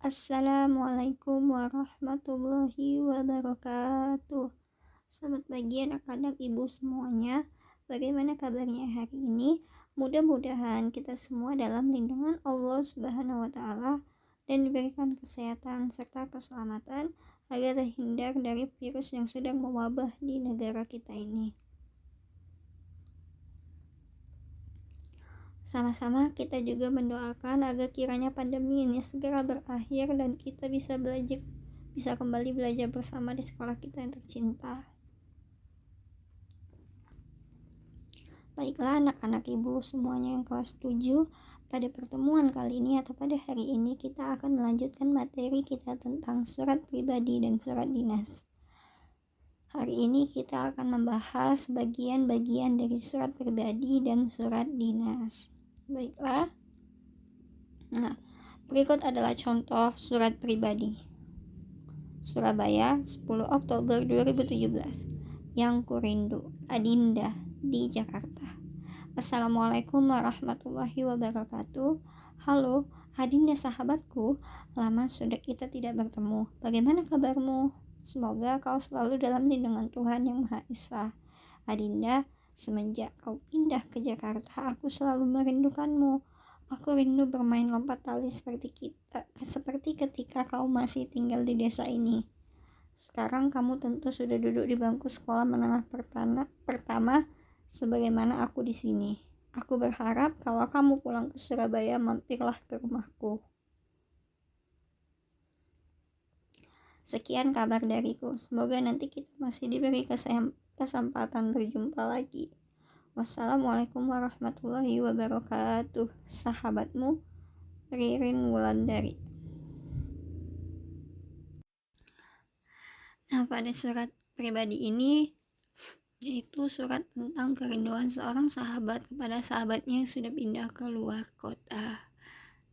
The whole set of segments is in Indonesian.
Assalamualaikum warahmatullahi wabarakatuh. Selamat pagi anak-anak ibu semuanya. Bagaimana kabarnya hari ini? Mudah-mudahan kita semua dalam lindungan Allah Subhanahu wa taala dan diberikan kesehatan serta keselamatan agar terhindar dari virus yang sedang mewabah di negara kita ini. Sama-sama kita juga mendoakan agar kiranya pandemi ini segera berakhir dan kita bisa kembali belajar bersama di sekolah kita yang tercinta. Baiklah anak-anak ibu semuanya yang kelas 7, pada pertemuan kali ini atau pada hari ini kita akan melanjutkan materi kita tentang surat pribadi dan surat dinas. Hari ini kita akan membahas bagian-bagian dari surat pribadi dan surat dinas. Baiklah. Nah, berikut adalah contoh surat pribadi. Surabaya, 10 Oktober 2017. Yang kurindu, Adinda di Jakarta. Assalamualaikum warahmatullahi wabarakatuh. Halo, Adinda sahabatku, lama sudah kita tidak bertemu. Bagaimana kabarmu? Semoga kau selalu dalam lindungan Tuhan Yang Maha Esa. Adinda, semenjak kau pindah ke Jakarta, aku selalu merindukanmu. Aku rindu bermain lompat tali seperti ketika kau masih tinggal di desa ini. Sekarang kamu tentu sudah duduk di bangku sekolah menengah pertama sebagaimana aku di sini. Aku berharap kalau kamu pulang ke Surabaya, mampirlah ke rumahku. Sekian kabar dariku. Semoga nanti kita masih diberi kesempatan berjumpa lagi. Wassalamualaikum warahmatullahi wabarakatuh. Sahabatmu, Ririn Wulandari. Nah, pada surat pribadi ini yaitu surat tentang kerinduan seorang sahabat kepada sahabatnya yang sudah pindah ke luar kota.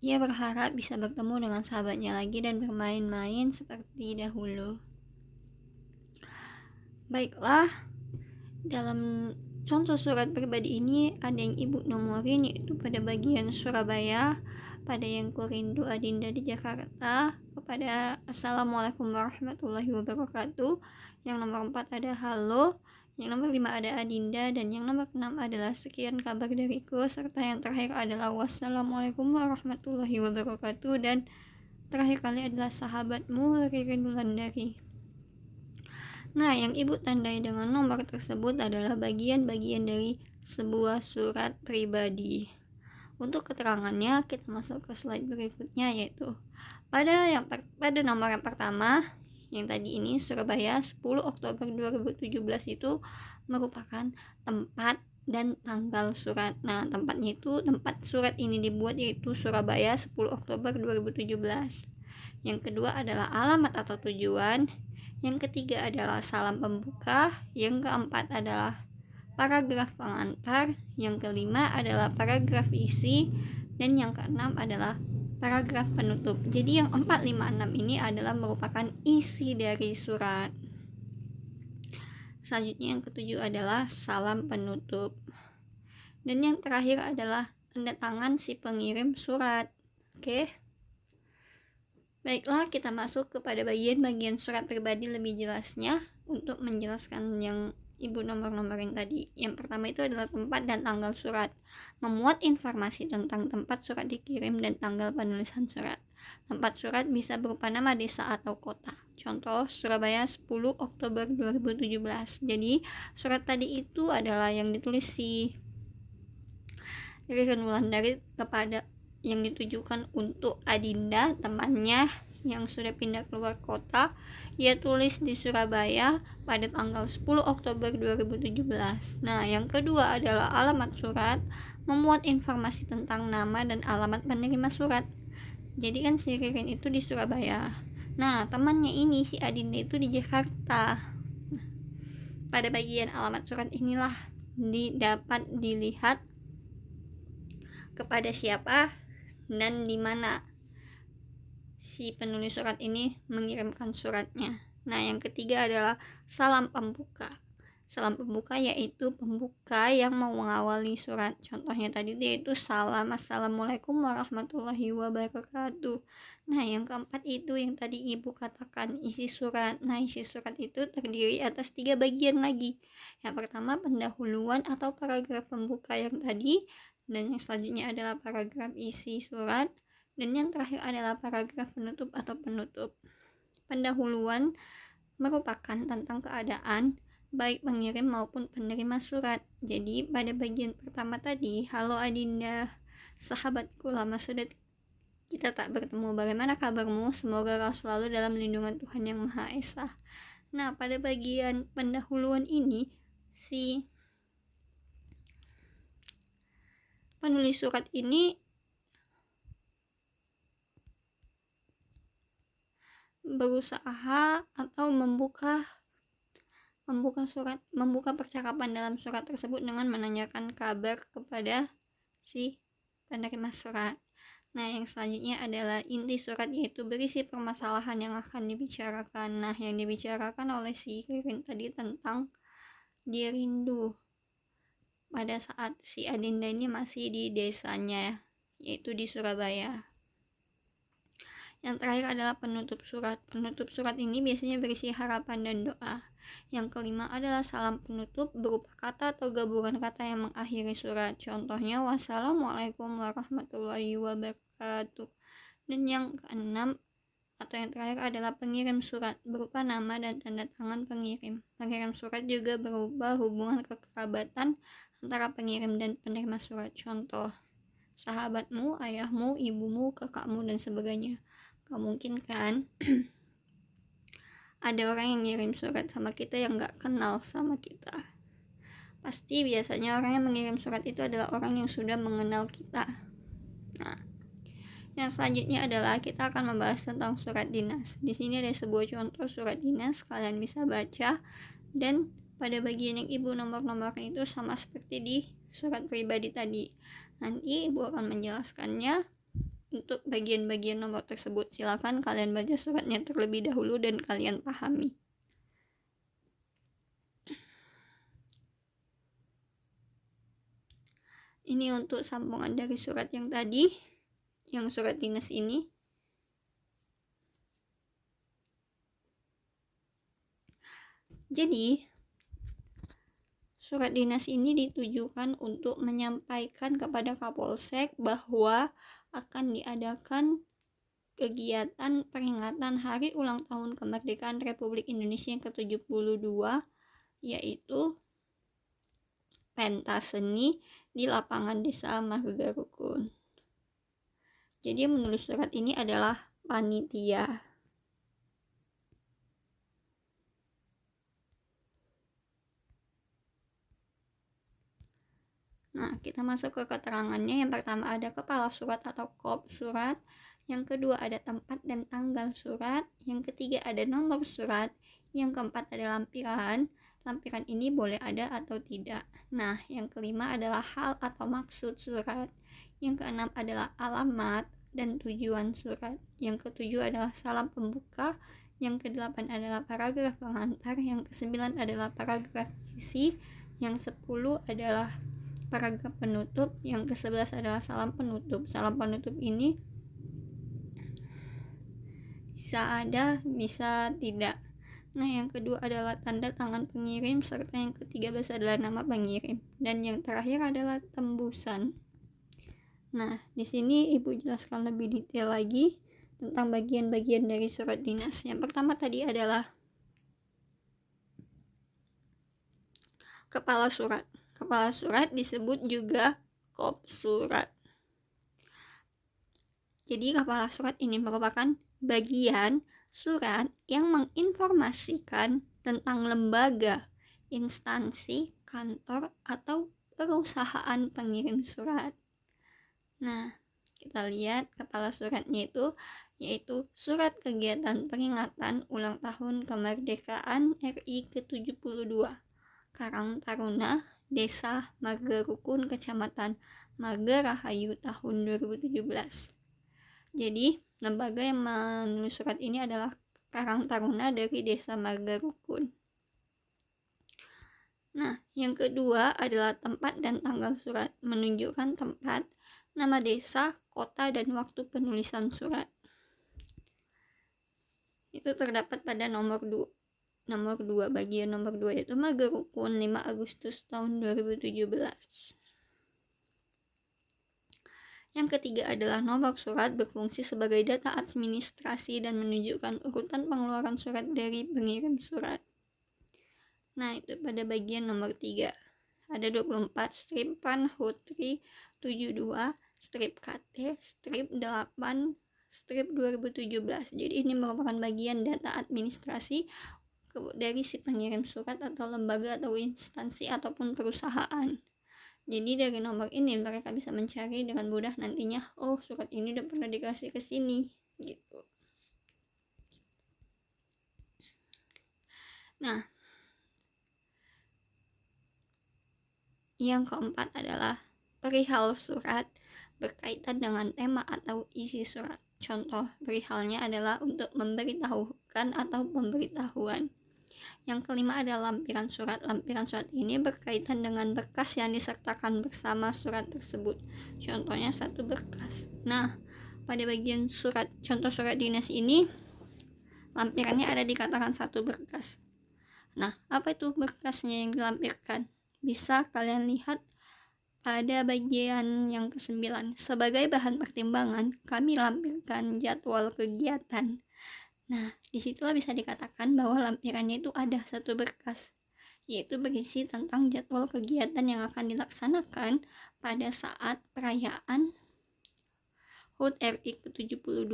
Ia berharap bisa bertemu dengan sahabatnya lagi dan bermain-main seperti dahulu. Baiklah, dalam contoh surat pribadi ini ada yang ibu nomorin, yaitu pada bagian Surabaya, pada yang kurindu Adinda di Jakarta, kepada Assalamualaikum warahmatullahi wabarakatuh, yang nomor 4 ada halo, yang nomor 5 ada Adinda, dan yang nomor 6 adalah sekian kabar dariku, serta yang terakhir adalah wassalamualaikum warahmatullahi wabarakatuh, dan terakhir kali adalah sahabatmu Ririn Wulandari. Nah, yang ibu tandai dengan nomor tersebut adalah bagian-bagian dari sebuah surat pribadi. Untuk keterangannya, kita masuk ke slide berikutnya, yaitu pada nomor yang pertama, yang tadi ini Surabaya 10 Oktober 2017 itu merupakan tempat dan tanggal surat. Nah, tempat surat ini dibuat yaitu Surabaya 10 Oktober 2017. Yang kedua adalah alamat atau tujuan. Yang ketiga adalah salam pembuka. Yang keempat adalah paragraf pengantar. Yang kelima adalah paragraf isi. Dan yang keenam adalah paragraf penutup. Jadi yang 4, 5, 6 ini adalah merupakan isi dari surat. Selanjutnya yang ketujuh adalah salam penutup. Dan yang terakhir adalah tanda tangan si pengirim surat. Oke. Baiklah, kita masuk kepada bagian-bagian surat pribadi lebih jelasnya untuk menjelaskan yang ibu nomor-nomorin tadi. Yang pertama itu adalah tempat dan tanggal surat. Memuat informasi tentang tempat surat dikirim dan tanggal penulisan surat. Tempat surat bisa berupa nama desa atau kota. Contoh, Surabaya 10 Oktober 2017. Jadi, surat tadi itu adalah yang ditulis si Ririn Wulandari kepada yang ditujukan untuk Adinda, temannya yang sudah pindah keluar kota. Ia tulis di Surabaya pada tanggal 10 Oktober 2017. Nah, yang kedua adalah alamat surat, memuat informasi tentang nama dan alamat penerima surat. Jadi kan si Ririn itu di Surabaya. Nah, temannya ini si Adinda itu di Jakarta. Pada bagian alamat surat inilah dapat dilihat kepada siapa dan di mana si penulis surat ini mengirimkan suratnya. Nah, yang ketiga adalah salam pembuka. Salam pembuka yaitu pembuka yang mau mengawali surat. Contohnya tadi yaitu salam, assalamualaikum warahmatullahi wabarakatuh. Nah, yang keempat itu yang tadi ibu katakan isi surat. Nah, isi surat itu terdiri atas 3 bagian lagi. Yang pertama pendahuluan atau paragraf pembuka yang tadi, dan yang selanjutnya adalah paragraf isi surat, dan yang terakhir adalah paragraf penutup atau penutup. Pendahuluan merupakan tentang keadaan baik pengirim maupun penerima surat. Jadi pada bagian pertama tadi, halo Adinda, sahabatku lama sudah kita tak bertemu, bagaimana kabarmu? Semoga kau selalu dalam lindungan Tuhan Yang Maha Esa. Nah, pada bagian pendahuluan ini, si penulis surat ini berusaha atau membuka percakapan dalam surat tersebut dengan menanyakan kabar kepada si penerima surat. Nah, yang selanjutnya adalah inti surat, yaitu berisi permasalahan yang akan dibicarakan. Nah, yang dibicarakan oleh si Ririn tadi tentang dia rindu pada saat si Adinda ini masih di desanya, yaitu di Surabaya. Yang terakhir adalah penutup surat. Penutup surat ini biasanya berisi harapan dan doa. Yang kelima adalah salam penutup berupa kata atau gabungan kata yang mengakhiri surat. Contohnya wassalamualaikum warahmatullahi wabarakatuh. Dan yang keenam atau yang terakhir adalah pengirim surat berupa nama dan tanda tangan pengirim. Pengirim surat juga berupa hubungan kekerabatan antara pengirim dan penerima surat. Contoh, sahabatmu, ayahmu, ibumu, kakakmu, dan sebagainya. Gak mungkin kan ada orang yang ngirim surat sama kita yang gak kenal sama kita. Pasti biasanya orang yang mengirim surat itu adalah orang yang sudah mengenal kita. Nah, yang selanjutnya adalah kita akan membahas tentang surat dinas. Di sini ada sebuah contoh surat dinas, kalian bisa baca. Dan pada bagian yang ibu nomor-nomorkan itu sama seperti di surat pribadi tadi. Nanti ibu akan menjelaskannya untuk bagian-bagian nomor tersebut. Silakan kalian baca suratnya terlebih dahulu dan kalian pahami. Ini untuk sambungan dari surat yang tadi, yang surat dinas ini. Jadi, surat dinas ini ditujukan untuk menyampaikan kepada Kapolsek bahwa akan diadakan kegiatan peringatan hari ulang tahun kemerdekaan Republik Indonesia yang ke-72, yaitu pentas seni di lapangan desa Marga Rukun. Jadi menulis surat ini adalah panitia. Nah, kita masuk ke keterangannya. Yang pertama ada kepala surat atau kop surat. Yang kedua ada tempat dan tanggal surat. Yang ketiga ada nomor surat. Yang keempat ada lampiran. Lampiran ini boleh ada atau tidak. Nah, yang kelima adalah hal atau maksud surat. Yang keenam adalah alamat dan tujuan surat. Yang ketujuh adalah salam pembuka. Yang kedelapan adalah paragraf pengantar. Yang kesembilan adalah paragraf isi. Yang 10 adalah paragraf penutup. Yang ke-11 adalah salam penutup. Salam penutup ini bisa ada, bisa tidak. Nah, yang kedua adalah tanda tangan pengirim, serta yang ke-13 adalah nama pengirim. Dan yang terakhir adalah tembusan. Nah, di sini ibu jelaskan lebih detail lagi tentang bagian-bagian dari surat dinas. Yang pertama tadi adalah kepala surat. Kepala surat disebut juga kop surat. Jadi kepala surat ini merupakan bagian surat yang menginformasikan tentang lembaga, instansi, kantor, atau perusahaan pengirim surat. Nah, kita lihat kepala suratnya itu yaitu surat kegiatan peringatan ulang tahun kemerdekaan RI ke-72. Karang Taruna, Desa Marga Rukun, Kecamatan Marga Rahayu tahun 2017. Jadi, lembaga yang menulis surat ini adalah Karang Taruna dari Desa Marga Rukun. Nah, yang kedua adalah tempat dan tanggal surat, menunjukkan tempat, nama desa, kota, dan waktu penulisan surat. Itu terdapat pada nomor 2, bagian nomor 2 yaitu Magerukun 5 Agustus tahun 2017. Yang ketiga adalah nomor surat berfungsi sebagai data administrasi dan menunjukkan urutan pengeluaran surat dari pengirim surat. Nah, itu pada bagian nomor 3. Ada 24 strip PAN HUTRI 72, strip KT, strip 8, strip 2017. Jadi ini merupakan bagian data administrasi dari si pengirim surat atau lembaga atau instansi ataupun perusahaan. Jadi dari nomor ini mereka bisa mencari dengan mudah nantinya, oh surat ini udah pernah dikasih ke sini gitu. Nah, yang keempat adalah perihal surat berkaitan dengan tema atau isi surat. Contoh perihalnya adalah untuk memberitahukan atau pemberitahuan. Yang kelima adalah lampiran surat. Lampiran surat ini berkaitan dengan berkas yang disertakan bersama surat tersebut. Contohnya satu berkas. Nah, pada bagian surat, contoh surat dinas ini, lampirannya ada dikatakan satu berkas. Nah, apa itu berkasnya yang dilampirkan? Bisa kalian lihat pada bagian yang ke-9. Sebagai bahan pertimbangan, kami lampirkan jadwal kegiatan. Nah, disitulah bisa dikatakan bahwa lampirannya itu ada satu berkas, yaitu berisi tentang jadwal kegiatan yang akan dilaksanakan pada saat perayaan HUT RI ke-72.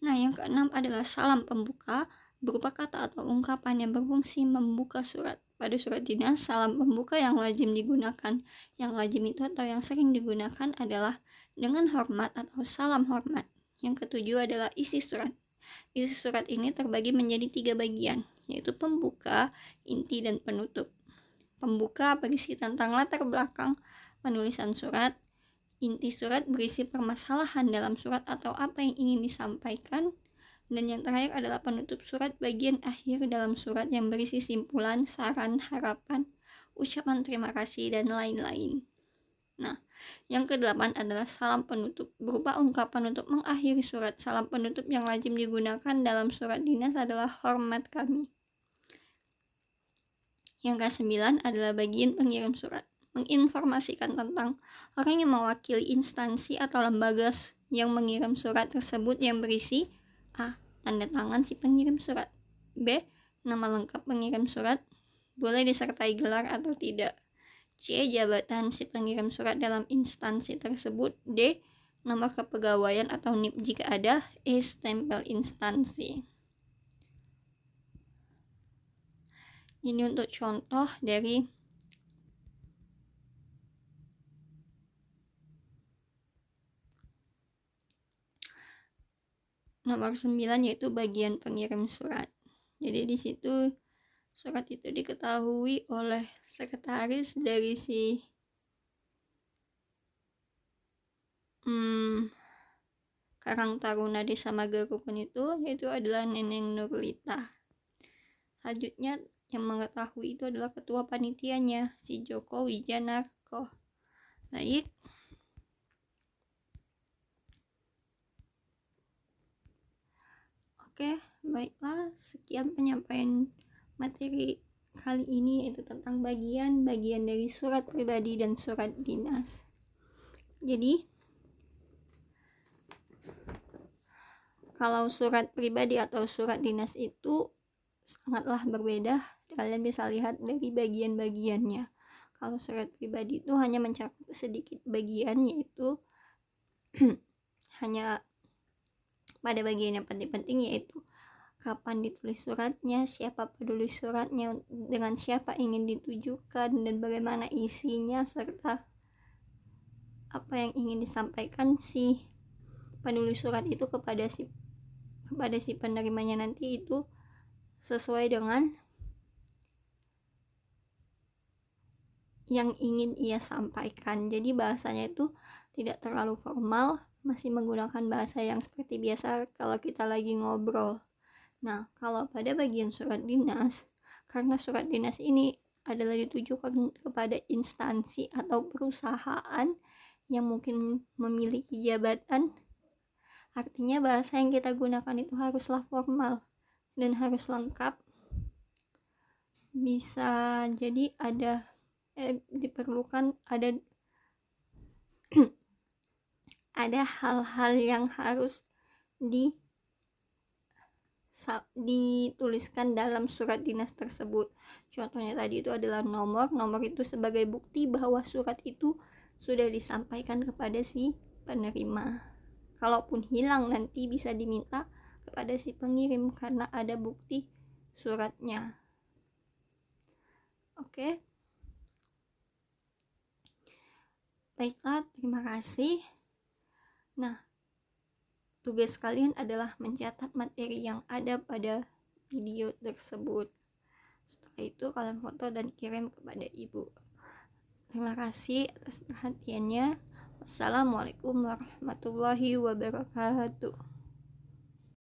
Nah, yang keenam adalah salam pembuka, berupa kata atau ungkapan yang berfungsi membuka surat. Pada surat dinas, salam pembuka yang lazim digunakan, yang lazim itu atau yang sering digunakan adalah dengan hormat atau salam hormat. Yang ketujuh adalah isi surat. Isi surat ini terbagi menjadi 3 bagian, yaitu pembuka, inti, dan penutup. Pembuka berisi tentang latar belakang penulisan surat. Inti surat berisi permasalahan dalam surat atau apa yang ingin disampaikan. Dan yang terakhir adalah penutup surat, bagian akhir dalam surat yang berisi simpulan, saran, harapan, ucapan terima kasih, dan lain-lain. Nah, yang ke-8 adalah salam penutup, berupa ungkapan untuk mengakhiri surat. Salam penutup yang lazim digunakan dalam surat dinas adalah hormat kami. Yang ke-9 adalah bagian pengirim surat, menginformasikan tentang orang yang mewakili instansi atau lembaga yang mengirim surat tersebut yang berisi A. Tanda tangan si pengirim surat, B. Nama lengkap pengirim surat, boleh disertai gelar atau tidak, C. Jabatan si pengirim surat dalam instansi tersebut, D. Nomor kepegawaian atau NIP jika ada, E. Stempel instansi. Ini untuk contoh dari nomor 9, yaitu bagian pengirim surat. Jadi di situ surat itu diketahui oleh sekretaris dari si Karang Taruna Desa Magerukun itu, yaitu adalah Neneng Nurlita. Selanjutnya yang mengetahui itu adalah ketua panitianya, si Joko Wijanarko. Baik. Oke, baiklah, sekian penyampaian materi kali ini, yaitu tentang bagian-bagian dari surat pribadi dan surat dinas. Jadi kalau surat pribadi atau surat dinas itu sangatlah berbeda. Kalian bisa lihat dari bagian-bagiannya. Kalau surat pribadi itu hanya mencakup sedikit bagian, yaitu hanya pada bagian yang penting-penting, yaitu kapan ditulis suratnya, siapa penulis suratnya, dengan siapa ingin ditujukan, dan bagaimana isinya, serta apa yang ingin disampaikan si penulis surat itu kepada si penerimanya nanti, itu sesuai dengan yang ingin ia sampaikan. Jadi bahasanya itu tidak terlalu formal, masih menggunakan bahasa yang seperti biasa kalau kita lagi ngobrol. Nah, kalau pada bagian surat dinas, karena surat dinas ini adalah ditujukan kepada instansi atau perusahaan yang mungkin memiliki jabatan, artinya bahasa yang kita gunakan itu haruslah formal dan harus lengkap. Bisa jadi diperlukan ada hal-hal yang harus dituliskan dalam surat dinas tersebut. Contohnya tadi itu adalah nomor itu sebagai bukti bahwa surat itu sudah disampaikan kepada si penerima. Kalaupun hilang nanti bisa diminta kepada si pengirim karena ada bukti suratnya. Oke. Baiklah, terima kasih. Nah, tugas kalian adalah mencatat materi yang ada pada video tersebut. Setelah itu kalian foto dan kirim kepada ibu. Terima kasih atas perhatiannya. Wassalamualaikum warahmatullahi wabarakatuh.